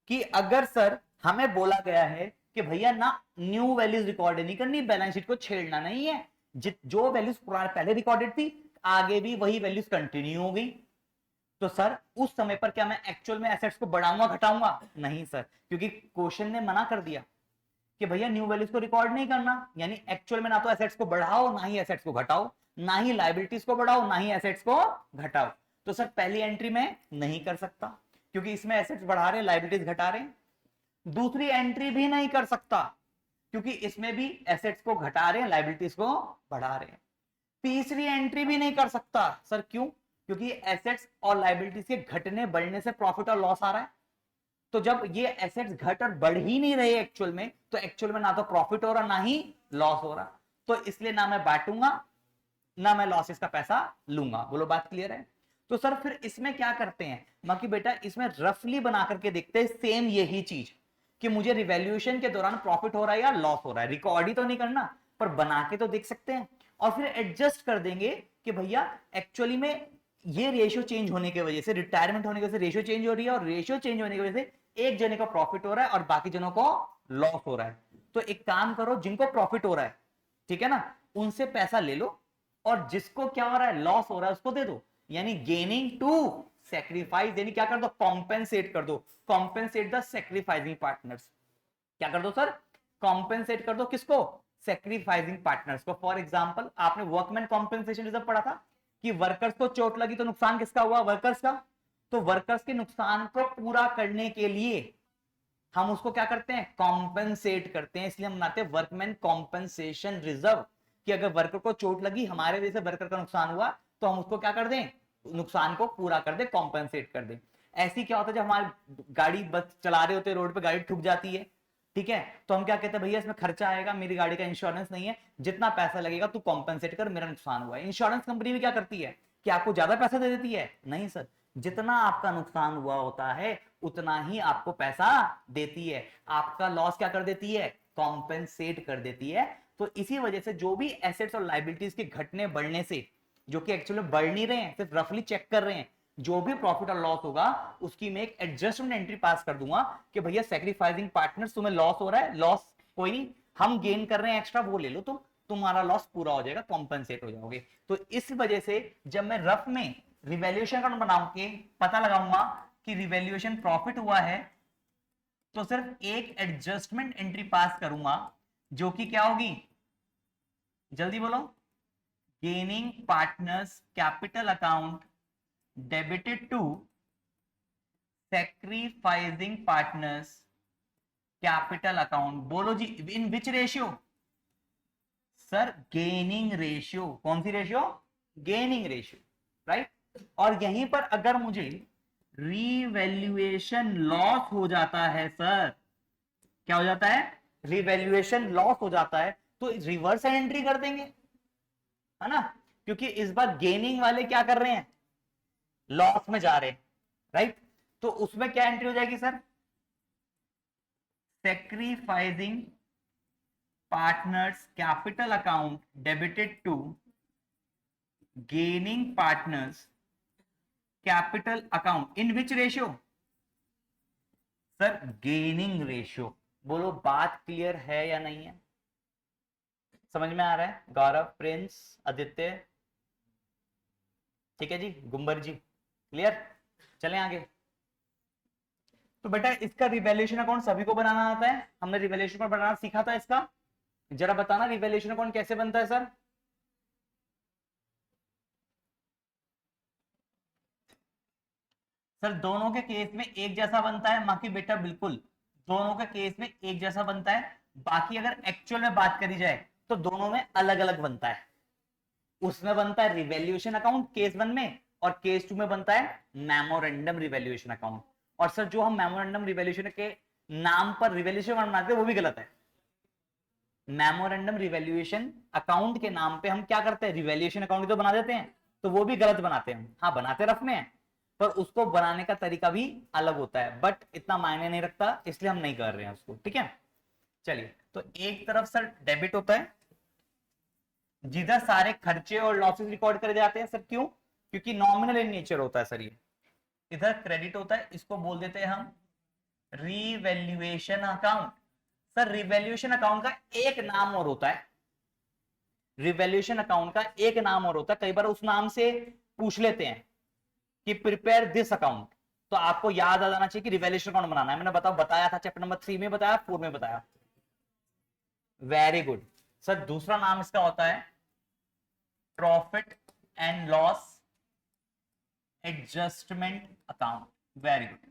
कि अगर सर हमें बोला गया है कि भैया ना न्यू वैल्यूज रिकॉर्ड नहीं करनी, बैलेंस शीट को छेड़ना नहीं है, जो वैल्यूज पहले रिकॉर्डेड थी आगे भी वही वैल्यूज कंटिन्यू हो गई, तो सर उस समय पर क्या मैं एक्चुअल में एसेट्स को बढ़ाऊंगा घटाऊंगा, नहीं सर, क्योंकि क्वेश्चन ने मना कर दिया कि भैया न्यू वैल्यूज को रिकॉर्ड नहीं करना। यानी एक्चुअल में ना तो एसेट्स को बढ़ाओ ना ही एसेट्स को घटाओ, ना ही लाइबिलिटीज को बढ़ाओ ना ही एसेट्स को घटाओ। तो सर पहली एंट्री में नहीं कर सकता क्योंकि इसमें एसेट्स बढ़ा रहे लाइबिलिटीज घटा रहे। दूसरी एंट्री भी नहीं कर सकता क्योंकि इसमें भी एसेट्स को घटा रहे हैं लाइबिलिटीज को बढ़ा रहे हैं। तीसरी एंट्री भी नहीं कर सकता सर, क्यों, क्योंकि एसेट्स और लाइबिलिटीज के घटने बढ़ने से प्रॉफिट और लॉस आ रहा है। तो जब ये एसेट्स घट और बढ़ ही नहीं रहे एक्चुअल में, तो एक्चुअल में ना तो प्रॉफिट हो रहा ना ही लॉस हो रहा, तो इसलिए ना मैं बांटूंगा ना मैं लॉसेस का पैसा लूंगा। बोलो बात क्लियर है। तो सर फिर इसमें क्या करते हैं, बाकी बेटा इसमें रफली बना करके देखते हैं सेम यही चीज कि मुझे रिवैल्यूएशन के दौरान प्रॉफिट हो रहा है या लॉस हो रहा है, रिकॉर्ड ही तो नहीं करना पर बना के तो देख सकते हैं और फिर एडजस्ट कर देंगे कि भैया एक्चुअली में ये रेशियो चेंज होने की वजह से, रिटायरमेंट होने की वजह से रेशियो चेंज हो रही है और रेशियो चेंज होने की वजह से एक जने को प्रॉफिट हो रहा है और बाकी जनों को लॉस हो रहा है। तो एक काम करो, जिनको प्रॉफिट हो रहा है ठीक है ना, उनसे पैसा ले लो और जिसको क्या हो रहा है लॉस हो रहा है उसको दे दो, यानी गेनिंग टू सेक्रीफाइस, यानी क्या कर दो, कॉम्पेंसेट कर दो, कॉम्पेंसेट द सेक्रीफाइसिंग पार्टनर्स। क्या कर दो सर, कॉम्पेंसेट कर दो किसको, सेक्रीफाइसिंग पार्टनर्स को। फॉर एग्जांपल आपने वर्कमैन कॉम्पेंसेशन रिजर्व पढ़ा था कि वर्कर्स को चोट लगी तो नुकसान किसका हुआ, वर्कर्स का। तो वर्कर्स के नुकसान को पूरा करने के लिए हम उसको क्या करते हैं, कॉम्पेंसेट करते हैं, इसलिए हम बनाते हैं वर्कमैन कॉम्पेंसेशन रिजर्व कि अगर वर्कर को चोट लगी, हमारे वजह से वर्कर का नुकसान हुआ, तो हम उसको क्या कर दें, नुकसान को पूरा कर दे, कॉम्पेंसेट कर दे। ऐसी क्या होता है जब हमारी गाड़ी बस चला रहे होते रोड पे गाड़ी ठुक जाती है, ठीक है, तो हम क्या कहते हैं, भैया इसमें खर्चा आएगा, मेरी गाड़ी का इंश्योरेंस नहीं है, जितना पैसा लगेगा तू कॉम्पेंसेट कर, मेरा नुकसान हुआ है। इंश्योरेंस कंपनी भी क्या करती है कि आपको ज्यादा पैसा दे देती है? नहीं सर, जितना आपका नुकसान हुआ होता है उतना ही आपको पैसा देती है, आपका लॉस क्या कर देती है, कॉम्पेंसेट कर देती है। तो इसी वजह से जो भी एसेट्स और लाइबिलिटीज के घटने बढ़ने से, जो कि एक्चुअली बढ़ नहीं रहे हैं, सिर्फ रफली चेक कर रहे हैं, जो भी प्रॉफिट और लॉस होगा उसकी मैं एक एडजस्टमेंट एंट्री पास कर दूंगा कि भैया सैक्रिफाइसिंग पार्टनर्स, तुम्हें लॉस हो रहा है, लॉस कोई नहीं, हम गेन कर रहे हैं एक्स्ट्रा, वो ले लो तुम, तुम्हारा लॉस पूरा हो जाएगा, कॉम्पेंसेट हो जाओगे। तो इस वजह से जब मैं रफ में रिवैल्यूएशन अकाउंट बनाऊं के पता लगाऊंगा कि रिवैल्यूएशन प्रॉफिट हुआ है, तो सिर्फ एक एडजस्टमेंट एंट्री पास करूंगा जो कि क्या होगी, जल्दी बोलो, gaining partners capital account debited to sacrificing partners capital account. बोलो जी, in which ratio? Sir gaining ratio. कौन सी रेशियो? Gaining ratio, right. और यहीं पर अगर मुझे रीवैल्यूएशन लॉस हो जाता है सर, क्या हो जाता है, रिवैल्यूएशन लॉस हो जाता है, तो रिवर्स एंट्री कर देंगे, है ना, क्योंकि इस बार गेनिंग वाले क्या कर रहे हैं, लॉस में जा रहे हैं, राइट। तो उसमें क्या एंट्री हो जाएगी sir, sacrificing partners capital account debited to gaining partners capital account in which ratio? Sir gaining ratio. बोलो बात क्लियर है या नहीं है, समझ में आ रहा है? गौरव, प्रिंस, आदित्य, ठीक है जी, गुम्बर जी, क्लियर? चलें आगे। तो बेटा इसका रिवैल्यूएशन अकाउंट सभी को बनाना आता है, हमने रिवैल्यूएशन अकाउंट बनाना सीखा था इसका, जरा बताना रिवैल्यूएशन अकाउंट कैसे बनता है सर? सर दोनों के केस में एक जैसा बनता है, माँ की बेटा बिल्कुल दोनों के केस में एक जैसा बनता है, बाकी अगर एक्चुअल में बात करी जाए तो दोनों में अलग अलग बनता है। उसमें बनता है रिवैल्यूएशन अकाउंट केस 1 में, और केस 2 में बनता है मेमोरेंडम रिवैल्यूएशन अकाउंट। और सर जो हम मेमोरेंडम रिवैल्यूएशन के नाम पर रिवैल्यूएशन बनाते हैं वो भी गलत है। मेमोरेंडम रिवैल्यूएशन अकाउंट के नाम पे हम क्या करते हैं, रिवैल्यूएशन अकाउंट तो बना देते हैं, तो वो भी गलत बनाते हैं। हाँ बनाते रफ में है, पर उसको बनाने का तरीका भी अलग होता है, बट इतना मायने नहीं रखता, इसलिए हम नहीं कर रहे हैं उसको, ठीक है। चलिए, तो एक तरफ सर डेबिट होता है जिधर सारे खर्चे और लॉसेस रिकॉर्ड करे जाते हैं सर, क्यों? क्योंकि नॉमिनल इन नेचर होता है सर ये। इधर क्रेडिट होता है, इसको बोल देते हैं हम revaluation account. Sir revaluation account का एक नाम और होता है, रिवैल्यूएशन अकाउंट का एक नाम और होता है, कई बार उस नाम से पूछ लेते हैं कि प्रिपेयर दिस अकाउंट, तो आपको याद आ जाना चाहिए कि रिवैल्यूएशन अकाउंट बनाना है। मैंने बताया था चैप्टर नंबर 3 में बताया, 4 में बताया, वेरी गुड। सर दूसरा नाम इसका होता है profit and loss adjustment account, very good,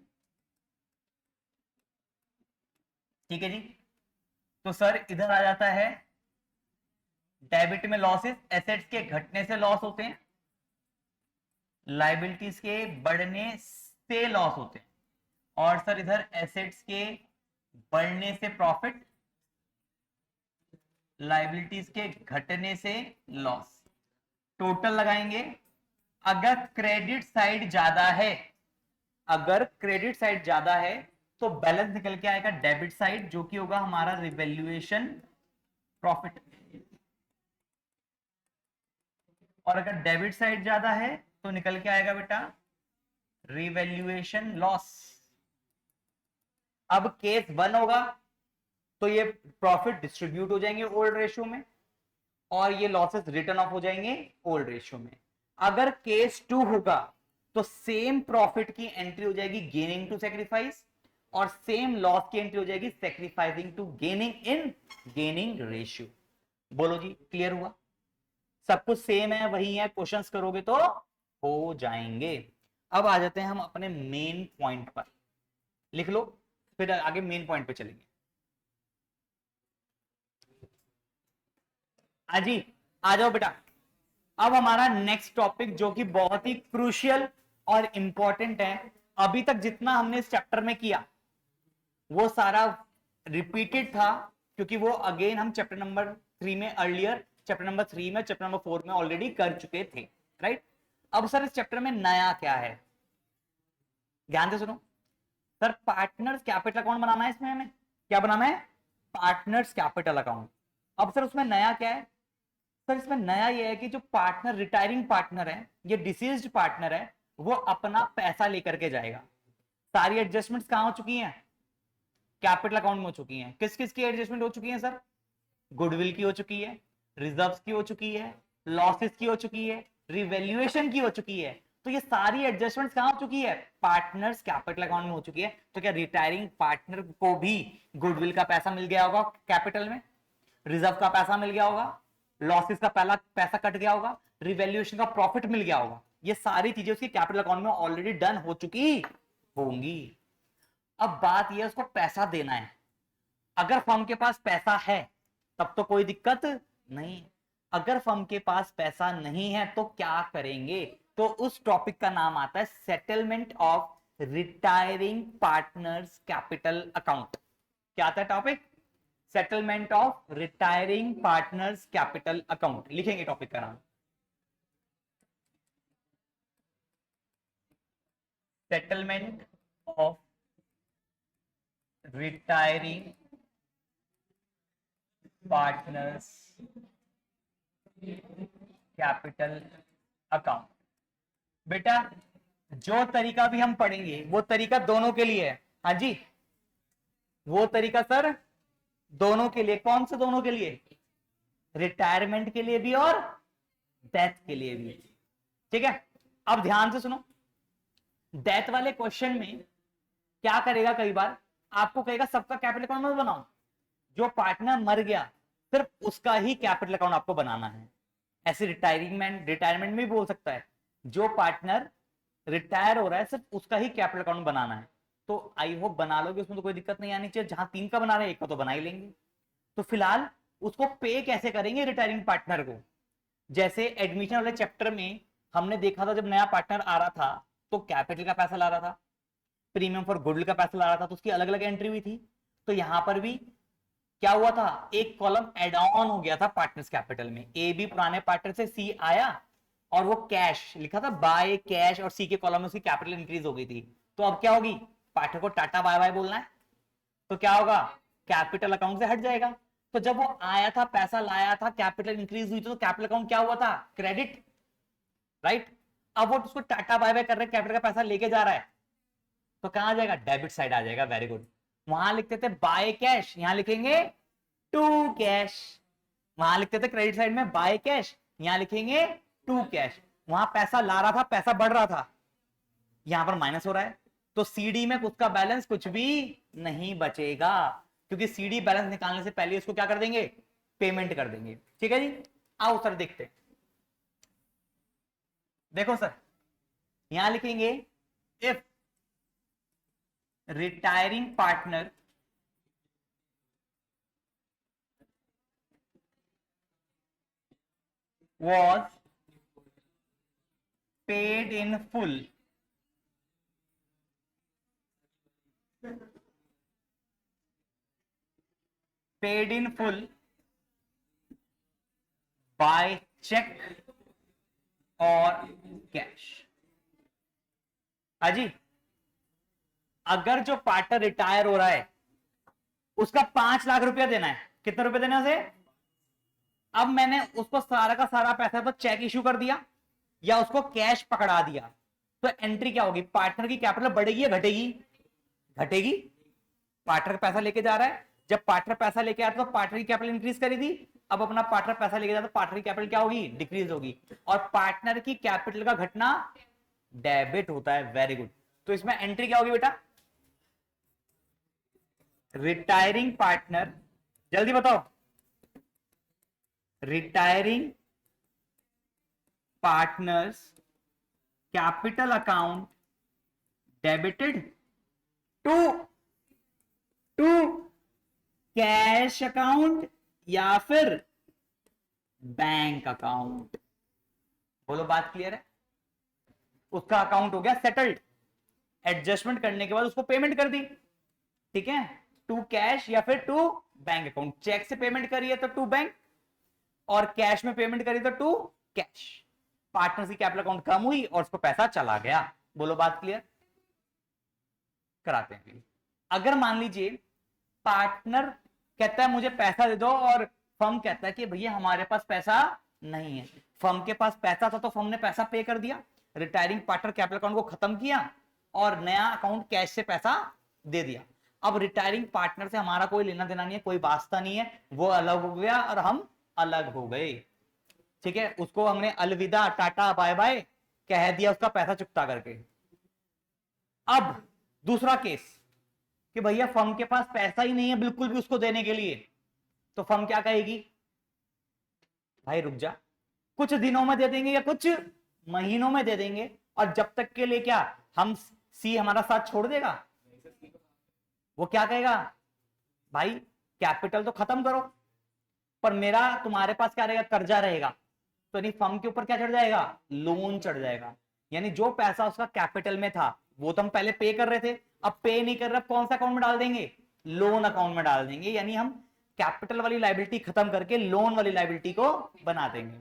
ठीक है जी। तो सर इधर आ जाता है डेबिट में लॉसेस, एसेट्स के घटने से लॉस होते हैं, लाइबिलिटीज के बढ़ने से लॉस होते हैं, और सर इधर एसेट्स के बढ़ने से प्रॉफिट, लाइबिलिटीज के घटने से लॉस। टोटल लगाएंगे, अगर क्रेडिट साइड ज्यादा है, अगर क्रेडिट साइड ज्यादा है तो बैलेंस निकल के आएगा डेबिट साइड, जो कि होगा हमारा रिवैल्यूएशन प्रॉफिट, और अगर डेबिट साइड ज्यादा है तो निकल के आएगा बेटा रिवैल्यूएशन लॉस। अब केस 1 होगा तो ये प्रॉफिट डिस्ट्रीब्यूट हो जाएंगे ओल्ड रेशियो में, और ये लॉसेस रिटर्न ऑफ हो जाएंगे ओल्ड रेशियो में। अगर केस 2 होगा तो सेम प्रॉफिट की एंट्री हो जाएगी गेनिंग टू सैक्रिफाइस, और सेम लॉस की एंट्री हो जाएगी sacrificing to gaining in gaining ratio. बोलो जी क्लियर हुआ? सब कुछ सेम है, वही है, क्वेश्चंस करोगे तो हो जाएंगे। अब आ जाते हैं हम अपने मेन पॉइंट पर, लिख लो, फिर आगे मेन पॉइंट पे चलेंगे। अजी आ जाओ बेटा। अब हमारा नेक्स्ट टॉपिक जो कि बहुत ही क्रूशियल और इंपॉर्टेंट है, अभी तक जितना हमने इस चैप्टर में किया वो सारा रिपीटेड था क्योंकि वो अगेन हम चैप्टर नंबर 3 में अर्लियर चैप्टर नंबर 3 में चैप्टर नंबर 4 में ऑलरेडी कर चुके थे, राइट। अब सर इस चैप्टर में नया क्या है, ध्यान से सुनो सर। पार्टनर्स कैपिटल अकाउंट बनाना है इसमें, हमें क्या बनाना है, पार्टनर्स कैपिटल अकाउंट। अब सर उसमें नया क्या है, सर इसमें नया ये है कि जो पार्टनर रिटायरिंग पार्टनर है, ये डिसीज्ड पार्टनर है, वो अपना पैसा लेकर के जाएगा। सारी एडजस्टमेंट्स कहां हो चुकी हैं, कैपिटल अकाउंट में हो चुकी हैं। किस किस की एडजस्टमेंट हो चुकी है सर, गुडविल की हो चुकी है, रिजर्व्स की हो चुकी है, लॉसेस की हो चुकी है, रिवैल्यूएशन की हो चुकी है। तो ये सारी एडजस्टमेंट्स कहां हो चुकी है, पार्टनर्स कैपिटल अकाउंट में हो चुकी है। तो क्या रिटायरिंग पार्टनर को भी गुडविल का पैसा मिल गया होगा कैपिटल में, रिजर्व का पैसा मिल गया होगा, लॉसेस का पहला पैसा कट गया होगा, रिवैल्यूएशन का प्रॉफिट मिल गया होगा। ये सारी चीजें उसकी कैपिटल अकाउंट में ऑलरेडी डन हो चुकी होंगी। अब बात यह उसको पैसा देना है। अगर फर्म के पास पैसा है तब तो कोई दिक्कत नहीं, अगर फर्म के पास पैसा नहीं है तो क्या करेंगे, तो उस टॉपिक का नाम आता है settlement of retiring partners capital account. क्या आता है topic, settlement of retiring partners capital account. लिखेंगे टॉपिक का नाम, settlement of retiring partners capital account. बेटा जो तरीका भी हम पढ़ेंगे वो तरीका दोनों के लिए है, हाँ जी, वो तरीका सर दोनों के लिए। कौन से दोनों के लिए, रिटायरमेंट के लिए भी और डेथ के लिए भी, ठीक है। अब ध्यान से सुनो, डेथ वाले क्वेश्चन में क्या करेगा, कई बार आपको कहेगा सबका कैपिटल अकाउंट मत बनाओ, जो पार्टनर मर गया सिर्फ उसका ही कैपिटल अकाउंट आपको बनाना है। ऐसे रिटायरमेंट में भी बोल सकता है, जो पार्टनर रिटायर हो रहा है सिर्फ उसका ही कैपिटल अकाउंट बनाना है। तो आई होप बना लोगे, उसमें तो कोई दिक्कत नहीं आनी चाहिए। जहां 3 का बना रहे हैं, 1 का तो बना ही लेंगे। तो फिलहाल उसको पे कैसे करेंगे रिटायरिंग पार्टनर को, जैसे एडमिशन वाले चैप्टर में हमने देखा था, जब नया पार्टनर आ रहा था तो कैपिटल का पैसा ला रहा था, प्रीमियम फॉर गुडविल का पैसा ला रहा था, तो उसकी अलग अलग एंट्री हुई थी। तो यहां पर भी क्या हुआ था, एक कॉलम एड ऑन हो गया था पार्टनर्स कैपिटल में। ए भी पुराने पार्टनर से सी आया और वो कैश लिखा था, बाय कैश, और सी के कॉलम में उसकी कैपिटल इंक्रीज हो गई थी। तो अब क्या होगी, पार्टनर को टाटा बाय बाय बोलना है, तो क्या होगा, कैपिटल अकाउंट से हट जाएगा। तो जब वो आया था, पैसा लाया था, कैपिटल इंक्रीज हुई, तो कैपिटल अकाउंट क्या हुआ था, क्रेडिट, राइट। अब वो उसको टाटा बाय बाय कर रहे, कैपिटल का पैसा लेके जा रहा है, तो कहां आ जाएगा, डेबिट साइड आ जाएगा। Very good. वहां लिखते थे बाय कैश, यहां लिखेंगे टू कैश। वहां लिखते थे क्रेडिट साइड में बाय कैश, यहां लिखेंगे टू कैश। वहां पैसा ला रहा था, पैसा बढ़ रहा था, यहां पर माइनस हो रहा है, तो सीडी में उसका बैलेंस कुछ भी नहीं बचेगा, क्योंकि सीडी बैलेंस निकालने से पहले उसको क्या कर देंगे, पेमेंट कर देंगे। ठीक है जी, आओ सर देखते हैं। देखो सर, यहां लिखेंगे if retiring partner was paid in full by check और कैश। हाजी, अगर जो पार्टनर रिटायर हो रहा है उसका 5 लाख रुपया देना है, कितने रुपए देना उसे, अब मैंने उसको सारा का सारा पैसा तो चेक इशू कर दिया या उसको कैश पकड़ा दिया, तो एंट्री क्या होगी, पार्टनर की कैपिटल बढ़ेगी या घटेगी, घटेगी। पार्टनर का पैसा लेके जा रहा है, जब पार्टनर पैसा लेके आता तो पार्टनर की कैपिटल इंक्रीज करी थी, अब अपना पार्टनर पैसा लेके जाता तो पार्टनर की कैपिटल क्या होगी, डिक्रीज होगी, और पार्टनर की कैपिटल का घटना डेबिट होता है। Very good. तो इसमें एंट्री क्या होगी बेटा, रिटायरिंग पार्टनर, जल्दी बताओ, retiring partners capital account debited to cash account या फिर बैंक अकाउंट। बोलो बात क्लियर है, उसका अकाउंट हो गया सेटल्ड, एडजस्टमेंट करने के बाद उसको पेमेंट कर दी, ठीक है। टू कैश या फिर टू बैंक अकाउंट। चेक से पेमेंट करिए तो टू बैंक, और कैश में पेमेंट करिए तो टू कैश। पार्टनर की कैपिटल अकाउंट कम हुई और उसको पैसा चला गया। बोलो बात क्लियर? कराते हैं। अगर मान लीजिए पार्टनर कहता है मुझे पैसा दे दो, और फर्म कहता है कि भैया हमारे पास पैसा नहीं है। फर्म के पास पैसा था तो फर्म ने पैसा पे कर दिया, रिटायरिंग पार्टनर कैपिटल अकाउंट को खत्म किया और नया अकाउंट कैश से पैसा दे दिया। अब रिटायरिंग पार्टनर से हमारा कोई लेना देना नहीं है, कोई वास्ता नहीं है, वो अलग हो गया और हम अलग हो गए। ठीक है, उसको हमने अलविदा टाटा बाय बाय कह दिया उसका पैसा चुकता करके। अब दूसरा केस कि भैया फर्म के पास पैसा ही नहीं है बिल्कुल भी उसको देने के लिए, तो फर्म क्या कहेगी? भाई रुक जा, कुछ दिनों में दे देंगे या कुछ महीनों में दे देंगे, और जब तक के लिए क्या हम सी हमारा साथ छोड़ देगा? वो क्या कहेगा? भाई कैपिटल तो खत्म करो, पर मेरा तुम्हारे पास क्या रहेगा? कर्जा रहेगा। तो नहीं, फर्म के ऊपर क्या चढ़ जाएगा? लोन चढ़ जाएगा। यानी जो पैसा उसका कैपिटल में था वो तो हम पहले पे कर रहे थे, अब पे नहीं कर रहे, कौन सा अकाउंट में डाल देंगे? लोन अकाउंट में डाल देंगे। यानी हम कैपिटल वाली लायबिलिटी खत्म करके लोन वाली लायबिलिटी को बना देंगे।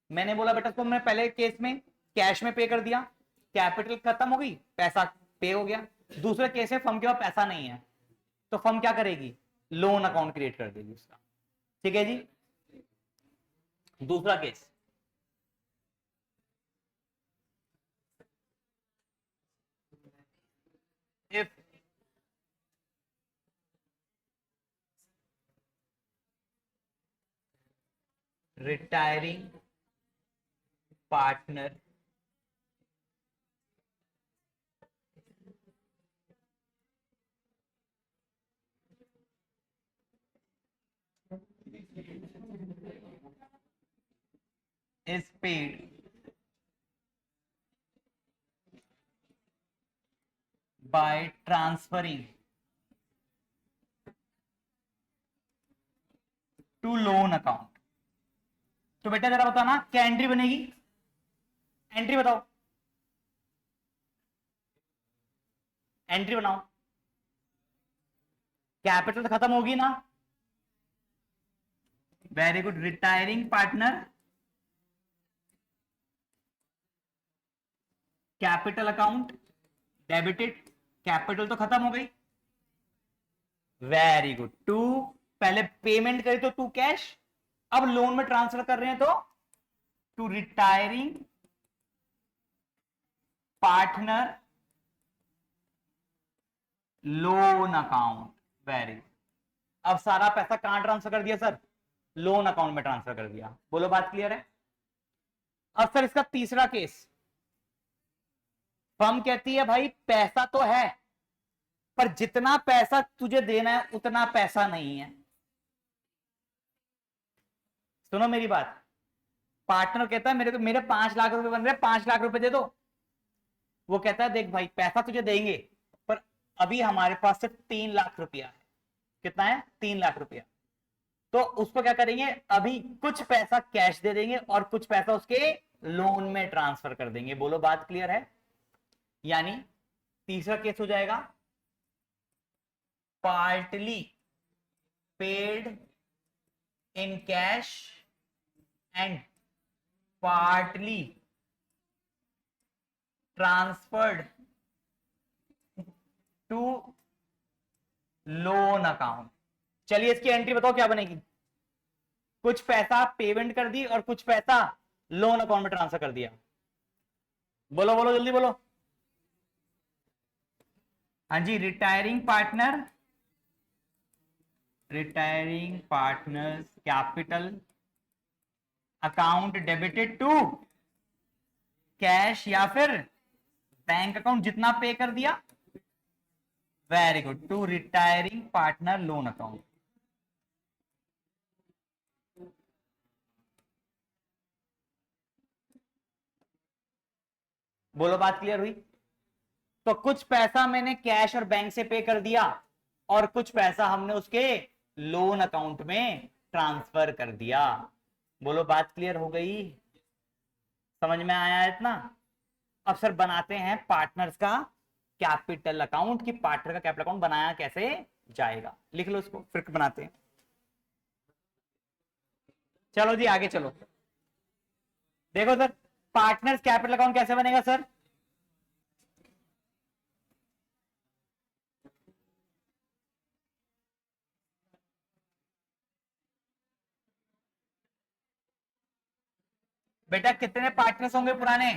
मैंने बोला बेटा तुमने पहले केस में कैश में पे कर दिया, कैपिटल खत्म हो गई, पैसा पे हो गया। दूसरे केस में फर्म के पास पैसा नहीं है, तो फर्म क्या करेगी? लोन अकाउंट क्रिएट कर देगी उसका। ठीक है जी। दूसरा case, if retiring partner is paid by transferring to loan account। तो बेटा जरा बताओ ना क्या एंट्री बनेगी? एंट्री बताओ, एंट्री बनाओ। कैपिटल तो खत्म होगी ना? Very good. Retiring partner capital account debited, capital तो खत्म हो गई। Very good. टू पहले पेमेंट करी तो टू कैश, अब लोन में ट्रांसफर कर रहे हैं तो to retiring partner loan account. Very good. अब सारा पैसा कहां ट्रांसफर कर दिया सर? लोन अकाउंट में ट्रांसफर कर दिया। बोलो बात क्लियर है? अब सर इसका तीसरा केस, फर्म कहती है भाई पैसा तो है पर जितना पैसा तुझे देना है उतना पैसा नहीं है। सुनो मेरी बात, पार्टनर कहता है मेरे 5 लाख रुपए बन रहे, 5 लाख रुपए दे दो। वो कहता है देख भाई पैसा तुझे देंगे पर अभी हमारे पास सिर्फ 3 लाख रुपया है। कितना है? 3 लाख रुपया। तो उसको क्या करेंगे? अभी कुछ पैसा कैश दे देंगे और कुछ पैसा उसके लोन में ट्रांसफर कर देंगे। बोलो बात क्लियर है? यानी तीसरा केस हो जाएगा partly paid in cash and partly transferred to loan account. चलिए इसकी एंट्री बताओ क्या बनेगी? कुछ पैसा पेमेंट कर दी और कुछ पैसा लोन अकाउंट में ट्रांसफर कर दिया। बोलो बोलो जल्दी बोलो। हाँ जी, retiring partners capital account debited to cash या फिर बैंक अकाउंट, जितना पे कर दिया। Very good. To retiring partner loan account. बोलो बात क्लियर हुई? तो कुछ पैसा मैंने कैश और बैंक से पे कर दिया और कुछ पैसा हमने उसके लोन अकाउंट में ट्रांसफर कर दिया। बोलो बात क्लियर हो गई? समझ में आया है इतना? अब सर बनाते हैं पार्टनर्स का कैपिटल अकाउंट, कि पार्टनर का कैपिटल अकाउंट बनाया कैसे जाएगा। लिख लो इसको, फिर बनाते हैं। चलो जी आगे चलो। देखो सर, पार्टनर्स कैपिटल अकाउंट कैसे बनेगा सर? बेटा कितने पार्टनर्स होंगे पुराने,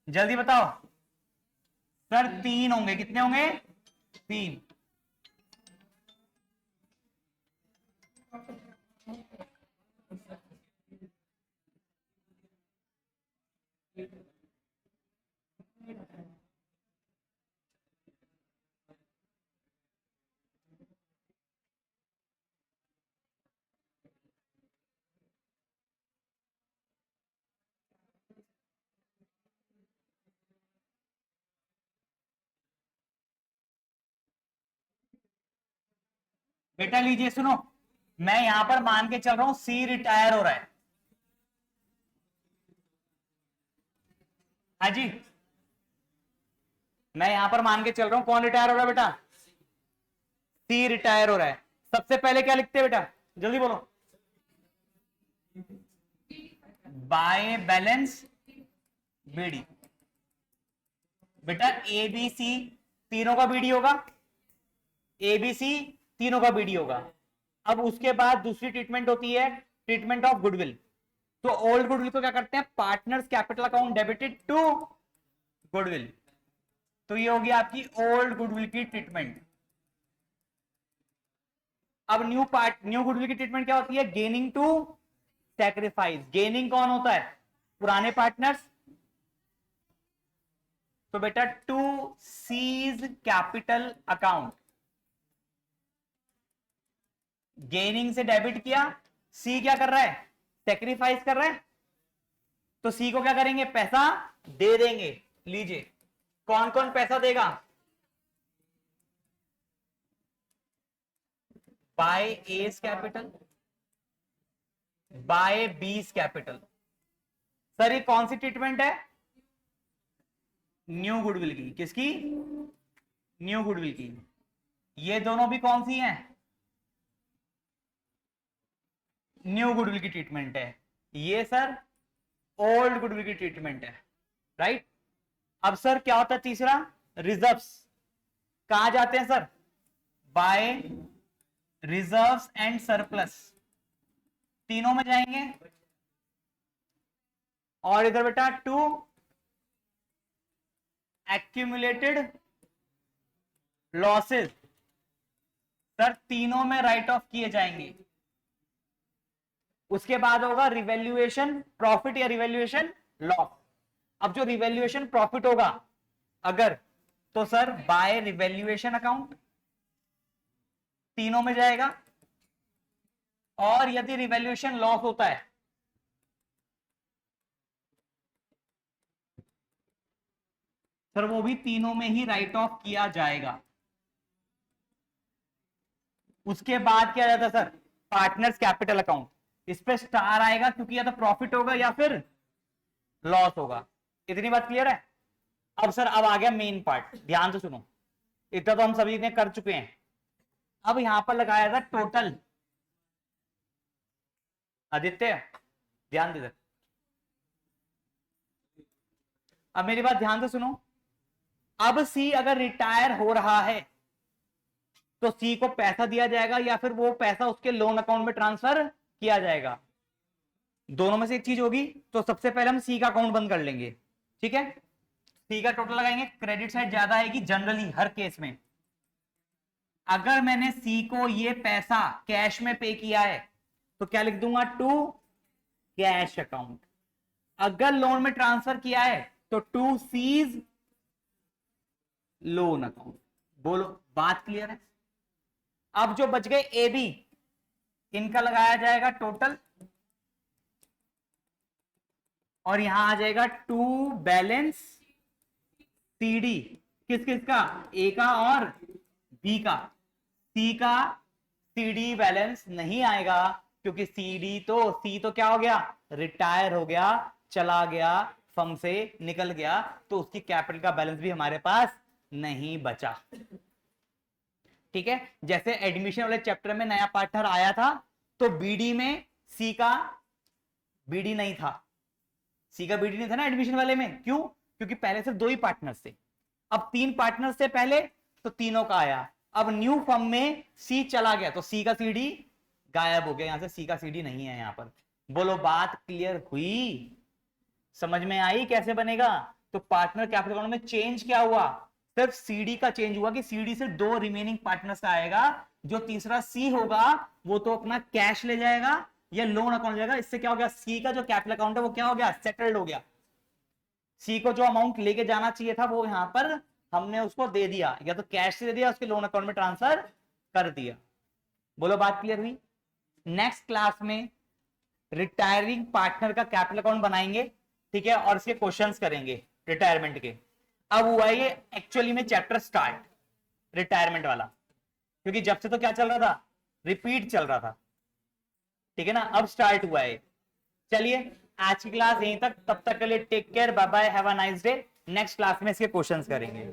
जल्दी बताओ। सर 3 होंगे। कितने होंगे? 3। बेटा लीजिए सुनो, मैं यहां पर मान के चल रहा हूं सी रिटायर हो रहा है। हाँ जी, मैं यहां पर मान के चल रहा हूं कौन रिटायर हो रहा है बेटा? सी रिटायर हो रहा है। सबसे पहले क्या लिखते हैं बेटा, जल्दी बोलो। By balance BD. बेटा ए बी सी तीनों का बीडी होगा, ए बी सी तीनों का बीडी होगा। अब उसके बाद दूसरी ट्रीटमेंट होती है ट्रीटमेंट ऑफ गुडविल। तो ओल्ड गुडविल को क्या करते हैं, partners capital account debited to goodwill. तो ये होगी आपकी ओल्ड गुडविल की ट्रीटमेंट। अब न्यू गुडविल की ट्रीटमेंट क्या होती है, गेनिंग टू सैक्रिफाइस। गेनिंग कौन होता है, पुराने पार्टनर्स। तो बेटा to C's capital account, gaining से डेबिट किया, सी क्या कर रहा है, सेक्रीफाइस कर रहा है। तो सी को क्या करेंगे, पैसा दे देंगे। लीजिए, कौन कौन पैसा देगा, by A's capital, by B's capital. Sir ये कौन सी ट्रीटमेंट है, न्यू गुडविल की। किसकी, न्यू गुडविल की। ये दोनों भी कौन सी हैं, न्यू गुडविल की ट्रीटमेंट है। ये सर ओल्ड गुडविल की ट्रीटमेंट है, राइट। अब सर क्या होता है तीसरा, रिजर्व्स। कहां जाते हैं sir, by reserves and surplus, तीनों में जाएंगे। और इधर बेटा टू एक्यूमुलेटेड लॉसेस, सर तीनों में राइट ऑफ किए जाएंगे। उसके बाद होगा रिवैल्यूएशन प्रॉफिट या रिवैल्यूएशन लॉस। अब जो रिवैल्यूएशन प्रॉफिट होगा अगर, तो सर बाय रिवैल्यूएशन अकाउंट, तीनों में जाएगा। और यदि रिवैल्यूएशन लॉस होता है सर, वो भी तीनों में ही राइट ऑफ किया जाएगा। उसके बाद क्या जाता है सर, पार्टनर्स कैपिटल अकाउंट। इस पे स्टार आएगा क्योंकि या तो प्रॉफिट होगा या फिर लॉस होगा। इतनी बात क्लियर है। अब सर अब आ गया मेन पार्ट, ध्यान से सुनो। इतना तो हम सभी ने कर चुके हैं। अब यहां पर लगाया था टोटल। आदित्य ध्यान दे। अब मेरी बात ध्यान से सुनो। अब सी अगर रिटायर हो रहा है तो सी को पैसा दिया जाएगा या फिर वो पैसा उसके लोन अकाउंट में ट्रांसफर किया जाएगा, दोनों में से एक चीज होगी। तो सबसे पहले हम सी का अकाउंट बंद कर लेंगे, ठीक है। सी का टोटल लगाएंगे, क्रेडिट साइड ज्यादा आएगी जनरली हर केस में। अगर मैंने सी को ये पैसा कैश में पे किया है तो क्या लिख दूंगा, टू कैश अकाउंट। अगर लोन में ट्रांसफर किया है तो टू सीज लोन अकाउंट। बोलो बात क्लियर है। अब जो बच गए ए बी, इनका लगाया जाएगा टोटल और यहां आ जाएगा टू बैलेंस सीडी। किस किस का, ए का और बी का। सी का सीडी बैलेंस नहीं आएगा क्योंकि सी तो क्या हो गया, रिटायर हो गया, चला गया, फर्म से निकल गया, तो उसकी कैपिटल का बैलेंस भी हमारे पास नहीं बचा। ठीक है, जैसे एडमिशन वाले चैप्टर में नया पार्टनर आया था तो बीडी में सी का बीडी नहीं था, सी का बीडी नहीं था ना एडमिशन वाले में। क्यों? क्योंकि पहले सिर्फ 2 ही पार्टनर्स थे, अब 3 पार्टनर्स थे पहले तो तीनों का आया। अब न्यू फॉर्म में सी चला गया तो सी का सीडी गायब हो गया, यहां से सी का सीडी नहीं है यहां पर। बोलो बात क्लियर हुई? समझ में आई कैसे बनेगा? तो पार्टनर कैपिटल अकाउंट में चेंज क्या हुआ? सिर्फ सीडी का चेंज हुआ कि सीडी से 2 रिमेनिंग पार्टनर्स का आएगा, जो तीसरा सी होगा वो तो अपना कैश ले जाएगा या लोन अकाउंट जाएगा। इससे क्या हो गया, सी का जो कैपिटल अकाउंट है वो क्या हो गया, सेटल्ड हो गया। सी को जो अमाउंट लेके जाना चाहिए था वो यहां पर हमने उसको दे दिया, या तो कैश से दे दिया उसके लोन अकाउंट में ट्रांसफर कर दिया। बोलो बात क्लियर हुई? नेक्स्ट क्लास में रिटायरिंग पार्टनर का कैपिटल अकाउंट बनाएंगे, ठीक है, और इसके क्वेश्चंस करेंगे रिटायरमेंट के। अब हुआ ये एक्चुअली में चैप्टर स्टार्ट रिटायरमेंट वाला, क्योंकि जब से तो क्या चल रहा था, रिपीट चल रहा था, ठीक है ना, अब स्टार्ट हुआ है। चलिए आज की क्लास यहीं तक, तब तक के लिए take care, bye bye, have a nice day. Next class में इसके क्वेश्चंस करेंगे।